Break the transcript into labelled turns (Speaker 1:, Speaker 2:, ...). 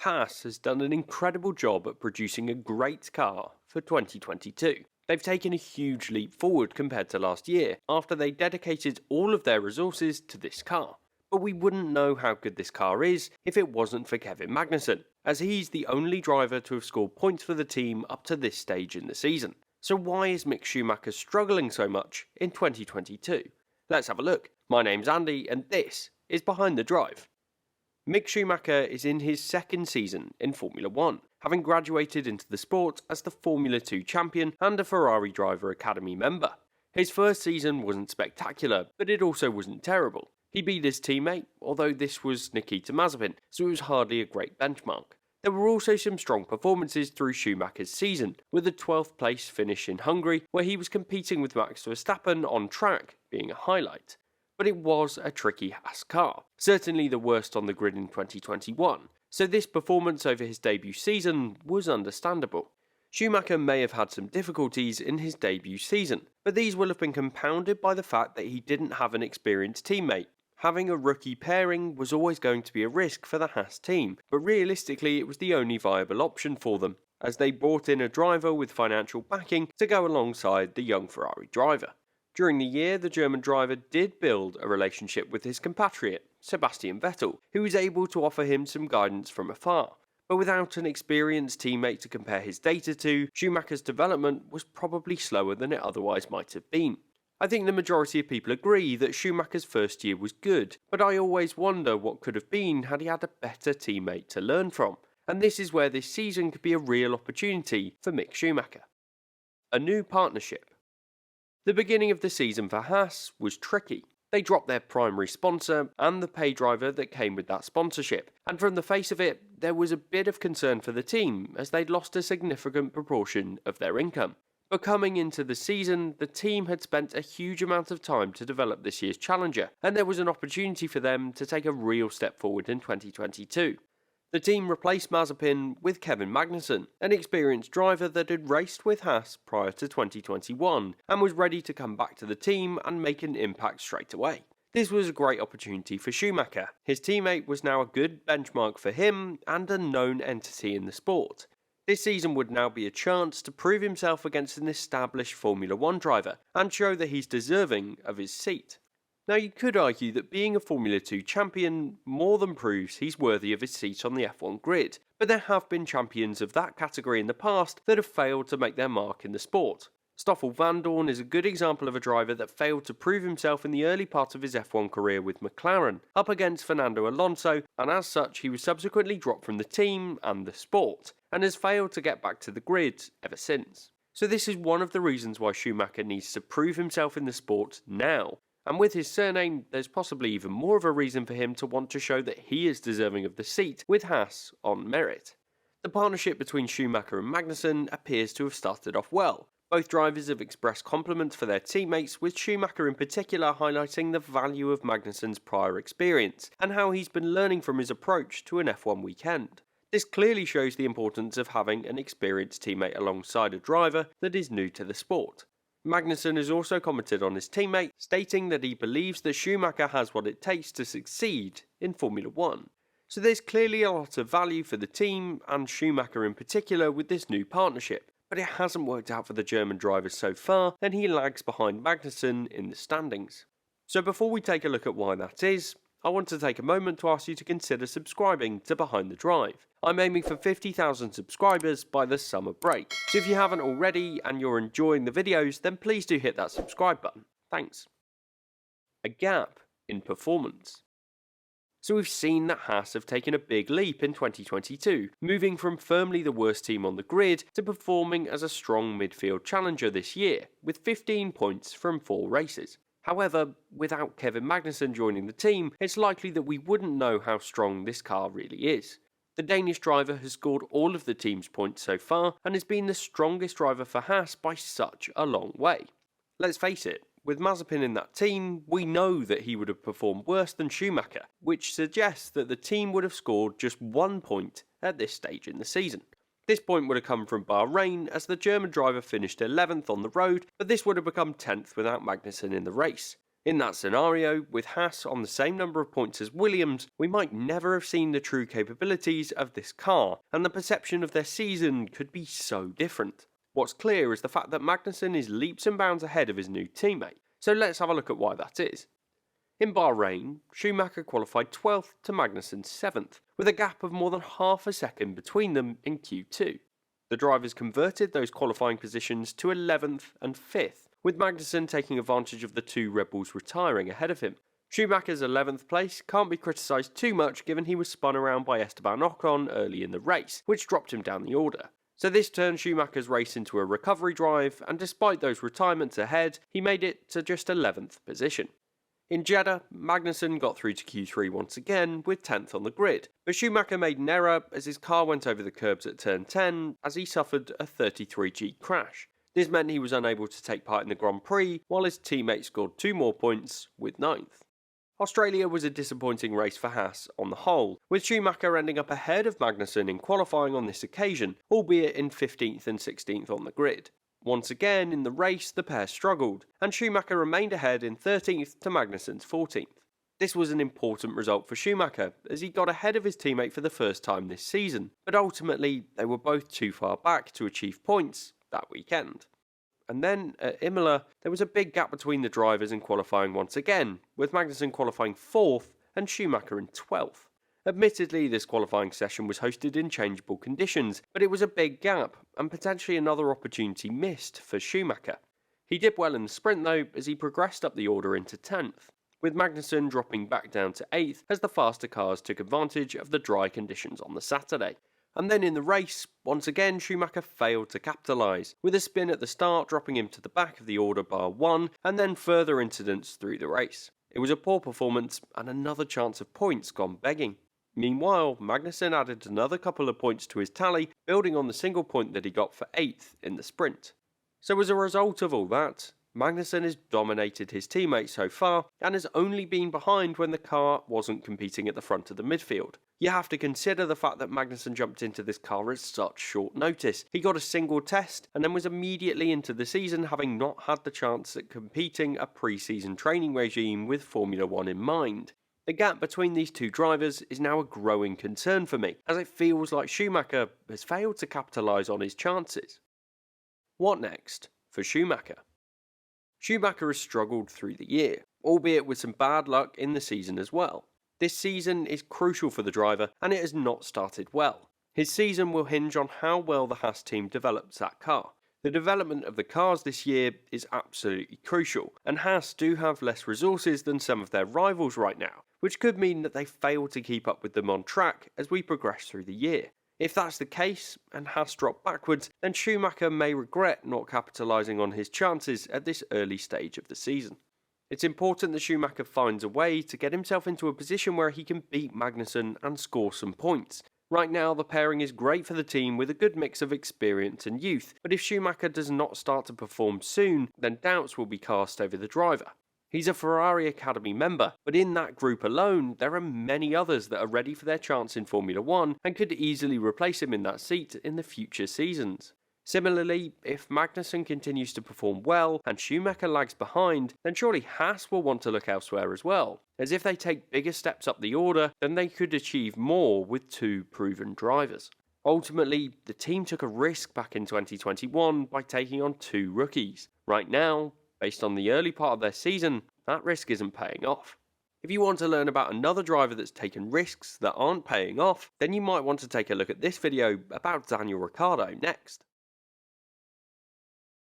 Speaker 1: Haas has done an incredible job at producing a great car for 2022. They've taken a huge leap forward compared to last year after they dedicated all of their resources to this car. But we wouldn't know how good this car is if it wasn't for Kevin Magnussen, as he's the only driver to have scored points for the team up to this stage in the season. So why is Mick Schumacher struggling so much in 2022? Let's have a look. My name's Andy and this is Behind the Drive. Mick Schumacher is in his second season in Formula 1, having graduated into the sport as the Formula 2 champion and a Ferrari Driver Academy member. His first season wasn't spectacular, but it also wasn't terrible. He beat his teammate, although this was Nikita Mazepin, so it was hardly a great benchmark. There were also some strong performances through Schumacher's season, with a 12th place finish in Hungary, where he was competing with Max Verstappen on track being a highlight. But it was a tricky Haas car, certainly the worst on the grid in 2021, so this performance over his debut season was understandable. Schumacher may have had some difficulties in his debut season, but these will have been compounded by the fact that he didn't have an experienced teammate. Having a rookie pairing was always going to be a risk for the Haas team, but realistically it was the only viable option for them, as they brought in a driver with financial backing to go alongside the young Ferrari driver. During the year, the German driver did build a relationship with his compatriot, Sebastian Vettel, who was able to offer him some guidance from afar. But without an experienced teammate to compare his data to, Schumacher's development was probably slower than it otherwise might have been. I think the majority of people agree that Schumacher's first year was good, but I always wonder what could have been had he had a better teammate to learn from. And this is where this season could be a real opportunity for Mick Schumacher. A new partnership. The beginning of the season for Haas was tricky. They dropped their primary sponsor and the pay driver that came with that sponsorship, and from the face of it, there was a bit of concern for the team as they'd lost a significant proportion of their income. But coming into the season, the team had spent a huge amount of time to develop this year's challenger, and there was an opportunity for them to take a real step forward in 2022. The team replaced Mazepin with Kevin Magnussen, an experienced driver that had raced with Haas prior to 2021 and was ready to come back to the team and make an impact straight away. This was a great opportunity for Schumacher. His teammate was now a good benchmark for him and a known entity in the sport. This season would now be a chance to prove himself against an established Formula 1 driver and show that he's deserving of his seat. Now you could argue that being a Formula 2 champion more than proves he's worthy of his seat on the F1 grid, but there have been champions of that category in the past that have failed to make their mark in the sport. Stoffel Vandoorne is a good example of a driver that failed to prove himself in the early part of his F1 career with McLaren, up against Fernando Alonso, and as such he was subsequently dropped from the team and the sport, and has failed to get back to the grid ever since. So this is one of the reasons why Schumacher needs to prove himself in the sport now. And with his surname, there's possibly even more of a reason for him to want to show that he is deserving of the seat with Haas on merit. The partnership between Schumacher and Magnussen appears to have started off well. Both drivers have expressed compliments for their teammates, with Schumacher in particular highlighting the value of Magnussen's prior experience and how he's been learning from his approach to an F1 weekend. This clearly shows the importance of having an experienced teammate alongside a driver that is new to the sport. Magnussen has also commented on his teammate, stating that he believes that Schumacher has what it takes to succeed in Formula 1. So there's clearly a lot of value for the team and Schumacher in particular with this new partnership, but it hasn't worked out for the German driver so far, and he lags behind Magnussen in the standings. So before we take a look at why that is, I want to take a moment to ask you to consider subscribing to Behind the Drive. I'm aiming for 50,000 subscribers by the summer break, so if you haven't already and you're enjoying the videos, then please do hit that subscribe button. Thanks. A gap in performance. So we've seen that Haas have taken a big leap in 2022, moving from firmly the worst team on the grid to performing as a strong midfield challenger this year, with 15 points from 4 races. However, without Kevin Magnussen joining the team, it's likely that we wouldn't know how strong this car really is. The Danish driver has scored all of the team's points so far and has been the strongest driver for Haas by such a long way. Let's face it, with Mazepin in that team, we know that he would have performed worse than Schumacher, which suggests that the team would have scored just 1 point at this stage in the season. This point would have come from Bahrain, as the German driver finished 11th on the road, but this would have become 10th without Magnussen in the race. In that scenario, with Haas on the same number of points as Williams, we might never have seen the true capabilities of this car, and the perception of their season could be so different. What's clear is the fact that Magnussen is leaps and bounds ahead of his new teammate, so let's have a look at why that is. In Bahrain, Schumacher qualified 12th to Magnussen 7th, with a gap of more than half a second between them in Q2. The drivers converted those qualifying positions to 11th and 5th, with Magnussen taking advantage of the two Red Bulls retiring ahead of him. Schumacher's 11th place can't be criticised too much given he was spun around by Esteban Ocon early in the race, which dropped him down the order. So this turned Schumacher's race into a recovery drive, and despite those retirements ahead, he made it to just 11th position. In Jeddah, Magnussen got through to Q3 once again with 10th on the grid, but Schumacher made an error as his car went over the curbs at turn 10 as he suffered a 33G crash. This meant he was unable to take part in the Grand Prix, while his teammate scored 2 more points with 9th. Australia was a disappointing race for Haas on the whole, with Schumacher ending up ahead of Magnussen in qualifying on this occasion, albeit in 15th and 16th on the grid. Once again, in the race, the pair struggled, and Schumacher remained ahead in 13th to Magnussen's 14th. This was an important result for Schumacher, as he got ahead of his teammate for the first time this season, but ultimately they were both too far back to achieve points that weekend. And then, at Imola, there was a big gap between the drivers in qualifying once again, with Magnussen qualifying 4th and Schumacher in 12th. Admittedly, this qualifying session was hosted in changeable conditions, but it was a big gap, and potentially another opportunity missed for Schumacher. He did well in the sprint though, as he progressed up the order into 10th, with Magnussen dropping back down to 8th as the faster cars took advantage of the dry conditions on the Saturday. And then in the race, once again Schumacher failed to capitalise, with a spin at the start dropping him to the back of the order bar 1, and then further incidents through the race. It was a poor performance, and another chance of points gone begging. Meanwhile, Magnussen added another couple of points to his tally, building on the single point that he got for 8th in the sprint. So as a result of all that, Magnussen has dominated his teammate so far, and has only been behind when the car wasn't competing at the front of the midfield. You have to consider the fact that Magnussen jumped into this car at such short notice. He got a single test, and then was immediately into the season, having not had the chance at competing a pre-season training regime with Formula 1 in mind. The gap between these two drivers is now a growing concern for me, as it feels like Schumacher has failed to capitalise on his chances. What next for Schumacher? Schumacher has struggled through the year, albeit with some bad luck in the season as well. This season is crucial for the driver, and it has not started well. His season will hinge on how well the Haas team develops that car. The development of the cars this year is absolutely crucial, and Haas do have less resources than some of their rivals right now, which could mean that they fail to keep up with them on track as we progress through the year. If that's the case, and Haas drop backwards, then Schumacher may regret not capitalising on his chances at this early stage of the season. It's important that Schumacher finds a way to get himself into a position where he can beat Magnussen and score some points. Right now, the pairing is great for the team with a good mix of experience and youth, but if Schumacher does not start to perform soon, then doubts will be cast over the driver. He's a Ferrari Academy member, but in that group alone, there are many others that are ready for their chance in Formula 1 and could easily replace him in that seat in the future seasons. Similarly, if Magnussen continues to perform well and Schumacher lags behind, then surely Haas will want to look elsewhere as well, as if they take bigger steps up the order, then they could achieve more with two proven drivers. Ultimately, the team took a risk back in 2021 by taking on two rookies. Right now, based on the early part of their season, that risk isn't paying off. If you want to learn about another driver that's taken risks that aren't paying off, then you might want to take a look at this video about Daniel Ricciardo next.